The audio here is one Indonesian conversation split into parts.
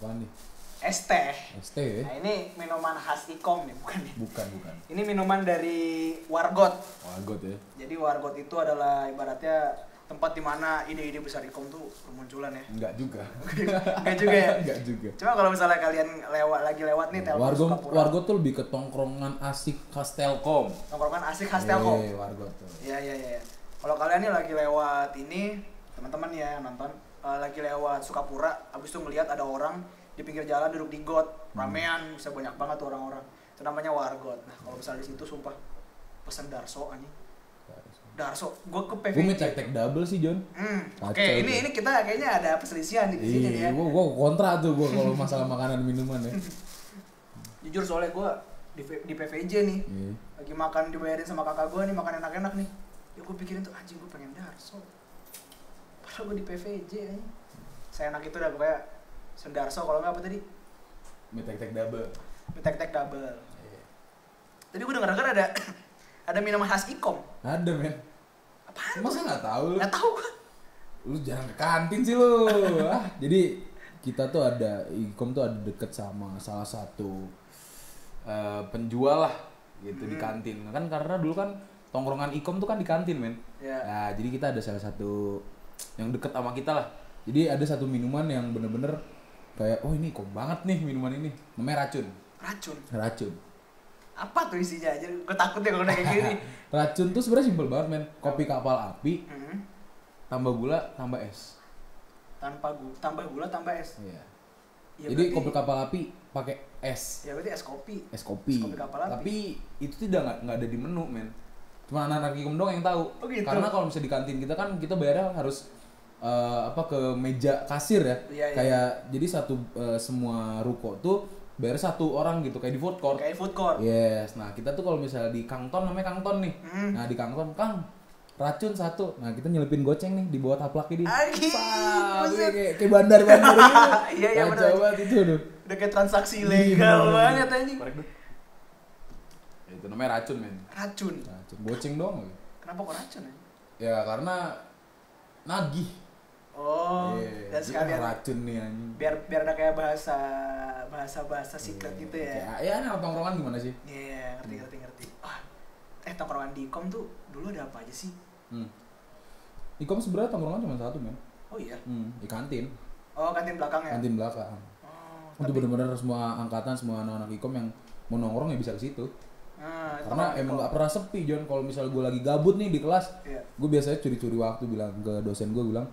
Apaan nih? Es teh. Es teh. Nah ini minuman khas Ikom nih, bukan nih? Bukan. Ini minuman dari Wargot. Wargot ya. Jadi Wargot itu adalah ibaratnya tempat di mana ide-ide besar Ikom tuh bermunculan ya. Enggak juga. Enggak juga ya? Enggak juga. Cuma kalau misalnya kalian lagi lewat nih Telkom Sukapura. Wargot tuh lebih ke tongkrongan asik khas Telkom. Tongkrongan asik khas Telkom. Wargot tuh. Iya. Kalau kalian nih lagi lewat ini, teman-teman ya yang nonton, lagi lewat Sukapura, abis itu ngelihat ada orang di pinggir jalan duduk di got, ramean, bisa banyak banget tuh orang-orang. Itu namanya Wargot. Nah, kalau misalnya di situ sumpah pesen darso anjing. Darso, gue ke PVJ. Gue mau cek double sih John. Oke, ini kita kayaknya ada perselisihan di sini nih ya. Gue kontra tuh gue kalau masalah makanan minuman ya. Jujur soalnya gue di PVJ nih, lagi makan dibayarin sama kakak gue nih, makan enak-enak nih. Ya gue pikirin tuh anjing gue pengen darso. Padahal gue di PVJ aja. Saya enak itu udah pokoknya sendarso, kalau nggak apa tadi? Mie tek double. Tadi gue denger ada minuman khas Ikom. Ada men. Apaan? Masa nggak tahu lu? Nggak tahu gue. Lu jangan ke kantin sih lu. Jadi kita tuh ada Ikom tuh ada deket sama salah satu penjual lah gitu di kantin. Kan karena dulu kan tongkrongan Ikom tuh kan di kantin men. Yeah. Nah jadi kita ada salah satu yang deket sama kita lah. Jadi ada satu minuman yang bener-bener kayak oh ini Ikom banget nih minuman ini. Namanya racun. Apa tuh isinya aja? Gue takut deh kalau udah kayak gini. Racun tuh sebenarnya simpel banget men. Kopi kapal api, tambah gula, tambah es. Tambah gula, tambah es. Iya. Ya, jadi berarti, kopi kapal api pakai es. Ya berarti es kopi. Es kopi kapal api. Tapi itu tidak nggak ada di menu men. Cuma anak-anak Ikom doang yang tahu. Oh, gitu? Karena kalau misalnya di kantin kita kan kita bayarnya harus ke meja kasir ya. Iya. Kayak jadi semua ruko tuh bayar satu orang gitu kayak di food court. Yes. Nah, kita tuh kalau misalnya di Kangton namanya Kangton nih. Nah, di Kangton, Kang, racun satu. Nah, kita nyelipin goceng nih di bawah taplaknya di. Kayak bandar-bandar gitu. Iya benar. Coba itu tuh. Udah kayak transaksi legal banget anjing. Itu namanya racun, men. Racun. Goceng doang. Kenapa kok racun ya? Ya karena nagih. Oh, dan sekalian racun nih anjing. Biar ada kayak bahasa secret gitu ya. Ya anak tongkrongan gimana sih? Iya, ngerti. Tongkrongan di Ikom tuh dulu ada apa aja sih? Ikom sebenarnya tongkrongan cuma satu, men. Oh iya. Di kantin. Oh, kantin belakang ya? Kantin belakang. Itu benar-benar semua angkatan, semua anak-anak Ikom yang mau nongkrong ya bisa ke situ. Karena emang nggak pernah sepi John. Kalau misalnya gue lagi gabut nih di kelas, gue biasanya curi-curi waktu bilang ke dosen gue bilang,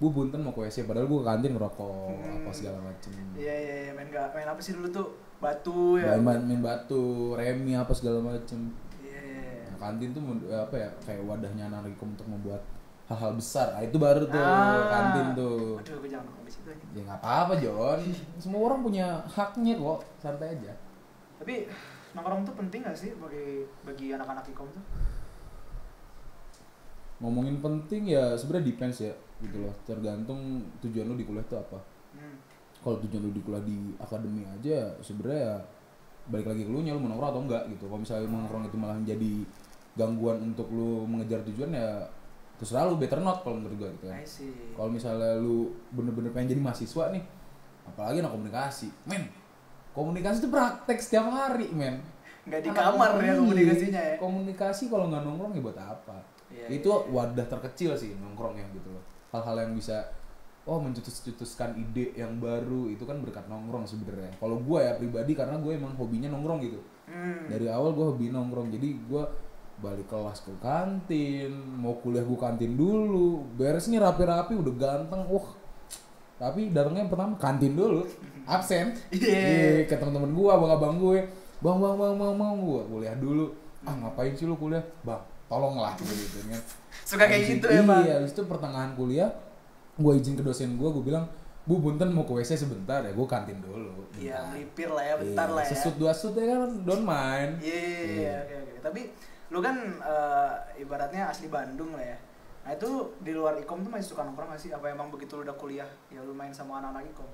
Bu punten mau ke WC, padahal gue ke kantin ngerokok apa segala macem. Iya main apa sih dulu tuh batu ya? Main batu, remi apa segala macem. Iya. Nah, kantin tuh apa ya kayak wadahnya anak Ikom untuk membuat hal-hal besar. Itu baru tuh kantin tuh. Aduh, gue jangan ngomong di situ aja. Ya nggak apa-apa John. Semua orang punya haknya kok, santai aja. Tapi nongkrong tuh penting gak sih bagi anak-anak Ikom tuh? Ngomongin penting ya sebenarnya depends ya gitu loh, tergantung tujuan lu di kuliah tuh apa. Kalau tujuan lu di kuliah di akademi aja sebenarnya ya balik lagi ke lu nya lu mau nongkrong atau enggak gitu. Kalau misalnya nongkrong itu malah menjadi gangguan untuk lu mengejar tujuan ya terserah lu, better not kalau menurut gua gitu kan. Kalau misalnya lu bener-bener pengen jadi mahasiswa nih, apalagi anak komunikasi, men, komunikasi itu praktek setiap hari men. Nggak di kamar ya komunikasinya ya. Komunikasi kalau nggak nongkrong ya buat apa? Itu wadah terkecil sih nongkrongnya gitu loh. Hal-hal yang bisa mencetuskan ide yang baru itu kan berkat nongkrong sebenarnya. Kalau gue ya pribadi karena gue emang hobinya nongkrong gitu. Dari awal gue hobi nongkrong, jadi gue balik kelas ke kantin, mau kuliah gue kantin dulu, beres nih rapi-rapi udah ganteng, tapi datangnya pertama kantin dulu, absen, ke teman-teman gue, abang-abang gue, bang gue kuliah dulu, ngapain sih lu kuliah, bang, tolonglah gitu kan. Suka kayak gitu ya bang. Iya, habis itu pertengahan kuliah, gue izin ke dosen gue bilang, Bu punten mau ke WC sebentar ya, gue kantin dulu. Iya, melipir lah ya, bentar lah ya. Sesut dua sut ya kan, don't mind. Iya, oke. Tapi lu kan ibaratnya asli Bandung lah ya. Nah itu di luar Ikom tuh masih suka nongkrong gak sih? Apa emang begitu lu udah kuliah ya lu main sama anak-anak Ikom?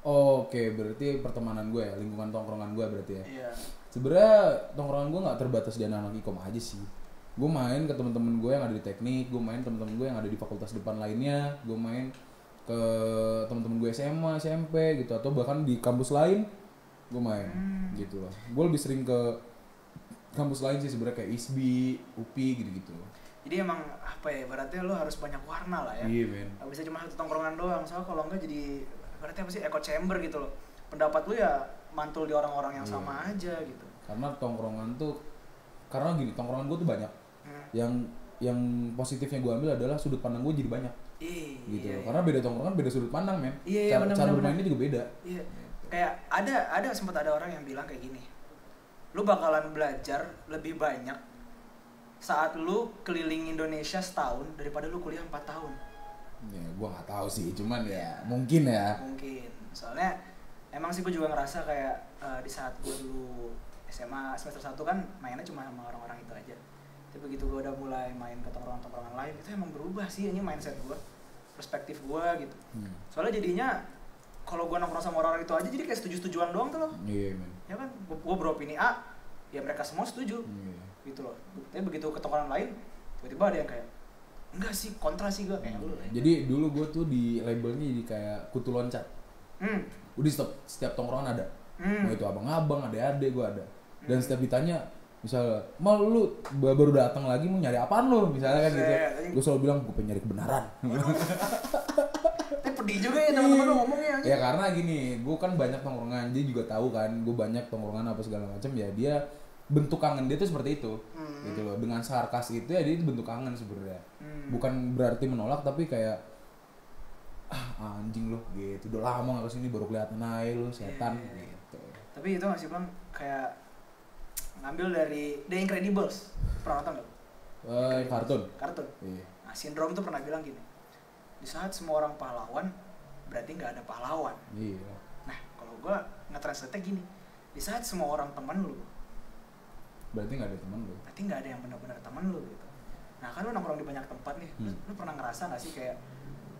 Oke, berarti pertemanan gue ya, lingkungan tongkrongan gue berarti ya. Iya. Sebenarnya tongkrongan gue nggak terbatas di anak-anak Ikom aja sih. Gue main ke teman-teman gue yang ada di teknik, gue main teman-teman gue yang ada di fakultas depan lainnya, gue main ke teman-teman gue SMA, SMP gitu, atau bahkan di kampus lain gue main gitu loh. Gue lebih sering ke kampus lain sih sebenarnya, kayak ISBI, UPI gitu-gitu. Jadi emang apa ya, berarti lo harus banyak warna lah ya. Iya men. Gak bisa cuma satu tongkrongan doang, soalnya kalau enggak jadi berarti apa sih, echo chamber gitu loh. Pendapat lu ya mantul di orang-orang yang sama aja gitu. Karena tongkrongan tuh, karena gini, tongkrongan gue tuh banyak. Yang positifnya gue ambil adalah sudut pandang gue jadi banyak. Gitu. Iya. Karena beda tongkrongan beda sudut pandang men. Iya, Cara bermainnya juga beda. Iya. Kayak ada sempat ada orang yang bilang kayak gini. Lu bakalan belajar lebih banyak saat lu keliling Indonesia setahun daripada lu kuliah 4 tahun. Ya, gue nggak tahu sih, cuman ya mungkin ya. Mungkin. Soalnya emang sih gue juga ngerasa kayak di saat gue dulu SMA semester 1 kan mainnya cuma sama orang-orang itu aja. Tapi begitu gue udah mulai main ke tongkrongan-tongkrongan lain, itu emang berubah sih ini mindset gue, perspektif gue gitu. Soalnya jadinya kalau gue nongkrong sama orang-orang itu aja jadi kayak setuju-setujuan doang tuh loh. Iya men. Ya kan, gue beropini A, ya mereka semua setuju. Gitu loh. Tapi begitu ke tongkrongan lain, tiba-tiba ada yang kayak enggak sih, kontra sih gue kayak lu. Jadi dulu gue tuh di labelnya jadi kayak kutu loncat. Udah setiap tongkrongan ada. Mau itu abang-abang, adik-adik gue ada. Dan setiap ditanya, misalnya, mal lu baru datang lagi mau nyari apaan lu? Misalnya kan gitu. Gue selalu bilang gue pengen nyari kebenaran. Tapi pedih juga ya teman-teman lu ngomongnya. Ya karena gini, gue kan banyak tongkrongan, dia juga tahu kan, gue banyak tongkrongan apa segala macam ya, dia bentuk kangen dia tuh seperti itu. Gitu loh. Dengan sarkas itu ya dia bentuk kangen sebenarnya. Bukan berarti menolak tapi kayak anjing lo gitu, udah lama gak kesini baru kelihatan aja lo setan gitu. Tapi itu masih Bang kayak ngambil dari The Incredibles, pernah nonton nggak? Kartun. Iya. Nah, Sindrom tuh pernah bilang gini, di saat semua orang pahlawan berarti nggak ada pahlawan. Iya. Nah kalau gue nge-translate gini, di saat semua orang teman lu berarti nggak ada teman lu. Berarti nggak ada yang benar-benar teman lu gitu. Nah kan lu nongkrong di banyak tempat nih, lu pernah ngerasa nggak sih kayak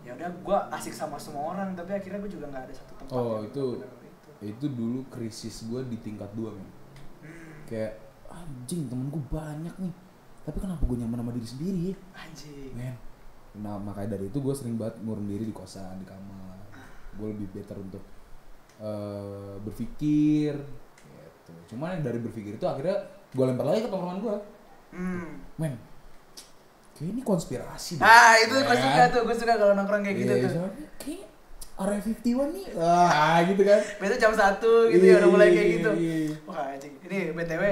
ya udah gue asik sama semua orang tapi akhirnya gue juga nggak ada satu tempat. Oh itu dulu krisis gue di tingkat 2 men. Kayak anjing temen gue banyak nih, tapi kenapa gue nyaman sama diri sendiri ya? Anjing. Men. Nah makanya dari itu gue sering banget ngurung diri di kosan, di kamar. Gue lebih better untuk berpikir gitu. Cuman dari berpikir itu akhirnya gue lempar lagi ke tongkrongan gue. Men, kayak ini konspirasi deh. Itu gue suka kalau nongkrong kayak gitu tuh. Kayak Area 51 nih, gitu kan. Biasanya jam 1 gitu ya udah mulai kayak gitu. Wah anjing, ini BTW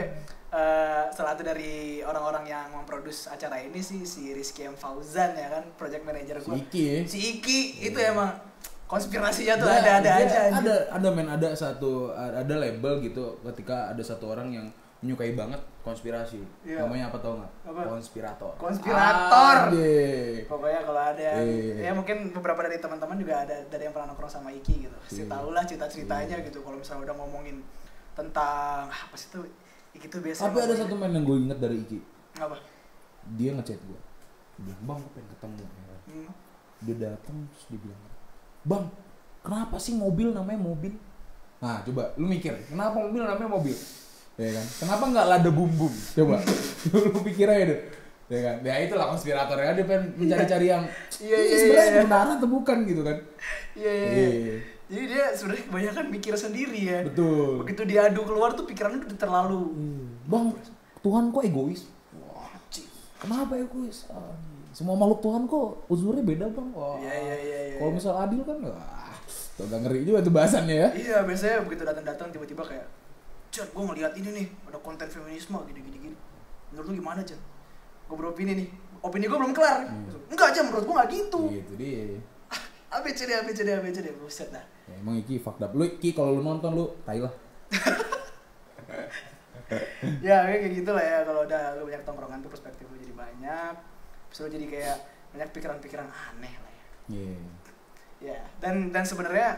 salah satu dari orang-orang yang memproduksi acara ini sih si Rizky M. Fauzan ya kan, project manager gue. Si Iki itu emang konspirasinya tuh ada aja. Ada label gitu ketika ada satu orang yang menyukai banget konspirasi. Namanya apa tau nggak? Konspirator. Pokoknya kalau ada ya mungkin beberapa dari teman-teman juga ada dari yang pernah nongkrong sama Iki gitu. Pasti tahu lah cerita-ceritanya gitu. Kalau misalnya udah ngomongin tentang apa sih tuh Iki tuh biasa. Tapi ada satu main yang gue inget dari Iki. Apa? Dia ngechat gue. Dia bilang, "Bang, gue pengen ketemu." Dia datang terus dia bilang, "Bang, kenapa sih mobil namanya mobil?" Nah, coba lu mikir, kenapa mobil namanya mobil? Ya kan? Kenapa nggak lada bum-bum? Coba. Lu pikir aja deh. Ya kan? Ya itulah konspirator ya, dia pengen mencari-cari yang ini sebenarnya benar atau bukan gitu kan. Iya. Jadi dia sebenarnya kebanyakan mikir sendiri ya. Betul. Begitu diadu keluar tuh pikirannya udah terlalu. Bang, Tuhan kok egois? Wah, kenapa egois? Semua makhluk Tuhan kok uzurnya beda bang. Wah. Iya. Kalau misal adil kan, wah, tuh agak ngeri juga tuh bahasannya ya. Iya, biasanya begitu datang tiba-tiba kayak, Chan, gue ngeliat ini nih, ada konten feminisme gini. Menurut lu gimana, Chan? Gue beropini nih, opini gue belum kelar. Enggak, Chan, menurut gue gak gitu. Gitu dia. ABCD, buset dah. Ya, emang Iki fucked up. Lu Iki kalau lu nonton lu tai lah. Ya kayak gitu lah ya, kalau udah lu banyak tongkrongan tuh perspektif lu jadi banyak. Terus lu jadi kayak banyak pikiran-pikiran aneh lah ya. Ya, dan sebenarnya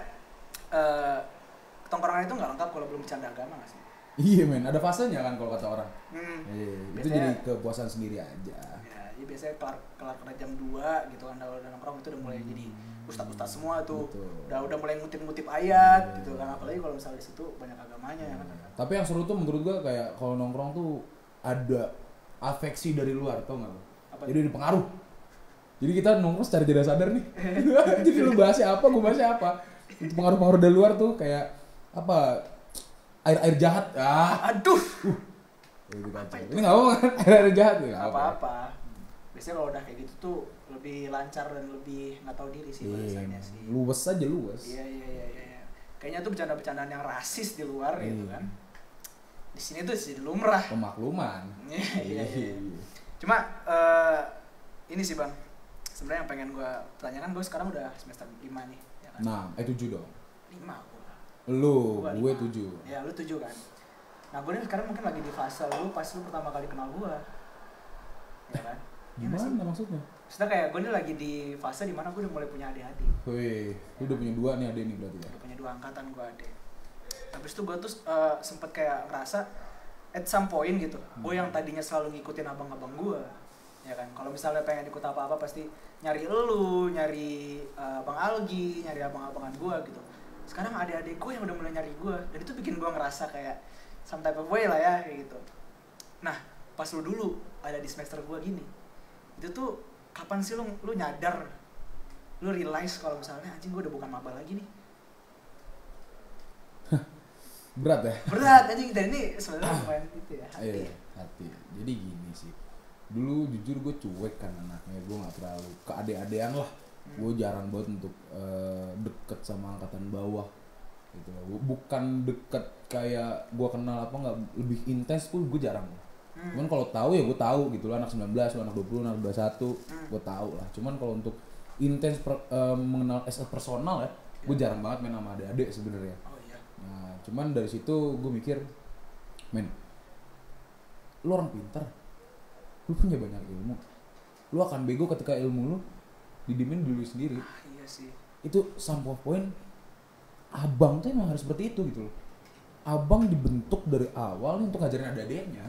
tongkrongan itu nggak lengkap kalau belum bercanda agama nggak sih? Iya men, ada fasenya kan kalau kata orang. Itu Biasanya, jadi kepuasan sendiri aja. Ya, jadi biasanya kelar jam 2 gitu kan, udah nongkrong itu udah mulai jadi ustaz semua tuh. Betul. Udah mulai ngutip ayat gitu kan, apalagi kalau misalnya di situ banyak agamanya ya kan. Tapi yang seru tuh menurut gua kayak kalau nongkrong tuh ada afeksi dari luar, tau nggak lo? Jadi ada pengaruh. Jadi kita nongkrong secara tidak sadar nih. Jadi lu bahasnya apa, gue bahasnya apa. Itu pengaruh-pengaruh dari luar tuh kayak apa, air jahat. Aduh. Itu kacau. Ini nggak apa kan air jahat ya. Apa-apa. Biasanya kalau udah kayak gitu tuh lebih lancar dan lebih nggak tahu diri sih bahasanya sih. Luwes aja luwes. Iya. Kayaknya tuh bercanda-bercandaan yang rasis di luar gitu kan. Di sini tuh sih lumrah. Pemakluman. Iya. Cuma ini sih Bang. Sebenarnya yang pengen gue tanyakan, gue sekarang udah semester 5 nih, ya kan? Nah, 7 dong. 5 gue. Gue 7. Ya, lu 7 kan. Nah, gue nih sekarang mungkin lagi di fase lu pas lu pertama kali kenal gue. Ya kan? Gimana maksudnya? Maksudnya kayak gue nih lagi di fase dimana gue udah mulai punya adik-adik. Wih, lu udah punya 2 nih adik nih berarti ya? Udah punya 2 angkatan gue adik. Habis itu gue tuh sempet kayak ngerasa at some point gitu, gue yang tadinya selalu ngikutin abang-abang gue, ya kan, kalau misalnya pengen ikut apa-apa pasti nyari elu, nyari Bang Algi, nyari abang-abangan gue gitu. Sekarang adik-adik gue yang udah mulai nyari gue, dan itu bikin gue ngerasa kayak some type of way lah ya, kayak gitu. Nah, pas lu dulu ada di semester gue gini, itu tuh kapan sih lu nyadar, lu realize kalau misalnya anjing gue udah bukan maba lagi nih? Berat ya? Berat anjing, dan ini sebenarnya lumayan gitu ya, hati. Iya, hati. Jadi gini sih, dulu jujur gue cuek kan anaknya, gue gak terlalu keade-adean lah. Gue jarang banget untuk deket sama angkatan bawah gitu. Bukan deket kayak gue kenal apa nggak, lebih intens pun gue jarang. Cuman kalau tahu ya gue tahu gitu lah, anak 19, anak 20, anak 21, gue tahu lah. Cuman kalau untuk intens mengenal as a personal ya, gue jarang banget main sama adik-adik sebenarnya. Nah, cuman dari situ gue mikir, men, lu orang pintar, lu punya banyak ilmu, lu akan bego ketika ilmu lu didimin dulu sendiri. Iya sih. Itu some point, abang tuh emang harus seperti itu gitu loh. Abang dibentuk dari awal nih untuk ngajarin adik-adiknya,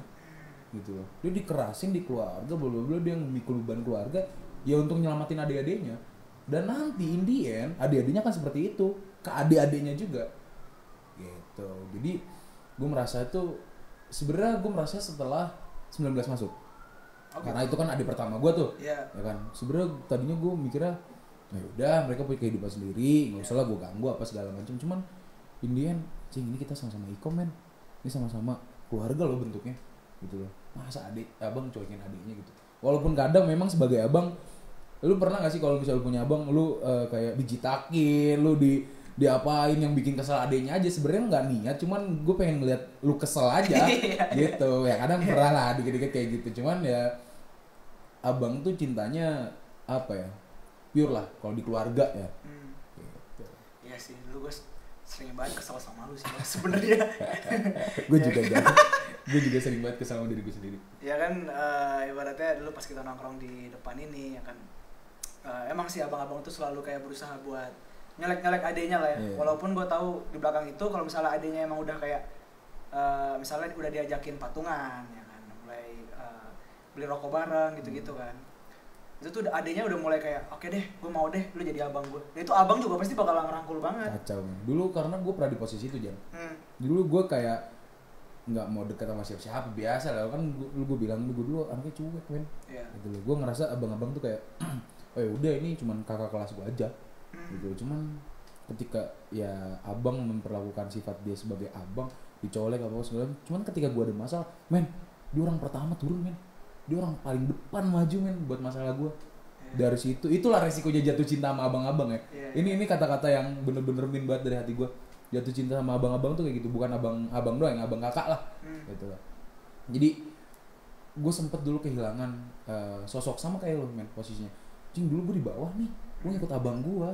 gitu loh. Dia dikerasin di keluarga, bla dia memikul beban keluarga, ya untuk nyelamatin adik-adiknya. Dan nanti in the end, adik-adiknya kan seperti itu, ke adik-adiknya juga. Gitu. Jadi gue merasa itu sebenarnya gue merasa setelah 19 masuk. Karena itu kan adik pertama gue tuh. Ya kan. Sebenarnya tadinya gue mikirnya ya udah mereka punya kehidupan sendiri, enggak usah lah gue ganggu apa segala macam. Cuman Indian, ini kita sama-sama ikom men. Ini sama-sama keluarga loh bentuknya. Gitu loh. Masa abang cuekin adiknya gitu. Walaupun kadang memang sebagai abang, lu pernah gak sih kalau misalnya lu punya abang, lu kayak dijitakin, lu diapain yang bikin kesel adeknya aja, sebenarnya nggak niat, cuman gue pengen ngeliat lu kesel aja gitu ya. Kadang pernah lah dikit-dikit kayak gitu, cuman ya abang tuh cintanya apa ya, pure lah kalau di keluarga ya. Gitu. Iya sih, dulu gue sering banget kesel sama lu sih sebenarnya. Gue juga sering banget kesel sama diri gue sendiri. Ya kan, ibaratnya dulu pas kita nongkrong di depan ini ya kan, emang sih abang-abang tuh selalu kayak berusaha buat nyelek-nyelek adenya lah ya. Walaupun gue tahu di belakang itu kalau misalnya adenya emang udah kayak misalnya udah diajakin patungan ya kan, mulai beli rokok bareng gitu-gitu kan, itu tuh adenya udah mulai kayak oke deh, gue mau deh lu jadi abang gue. Dan itu abang juga pasti bakal ngerangkul banget. Kacau. Dulu karena gue pernah di posisi itu Jan. Dulu gue kayak nggak mau dekat sama siapa-siapa, biasa lah kan. Gue bilang gue dulu anaknya cuek men. Gitu loh. Gue ngerasa abang-abang tuh kayak oh ya udah ini cuman kakak kelas gue aja. Gitu. Cuman ketika ya abang memperlakukan sifat dia sebagai abang, dicolek apa segala, cuman ketika gue ada masalah, men, dia orang pertama turun men, dia orang paling depan maju men buat masalah gue. Dari situ itulah resikonya jatuh cinta sama abang-abang ya. Ini kata-kata yang bener-bener min banget dari hati gue. Jatuh cinta sama abang-abang tuh kayak gitu, bukan abang doang, abang kakak lah. Gitu lah. Jadi gue sempet dulu kehilangan sosok sama kayak lo men posisinya. Dulu gue di bawah nih, gue ngikut abang gue.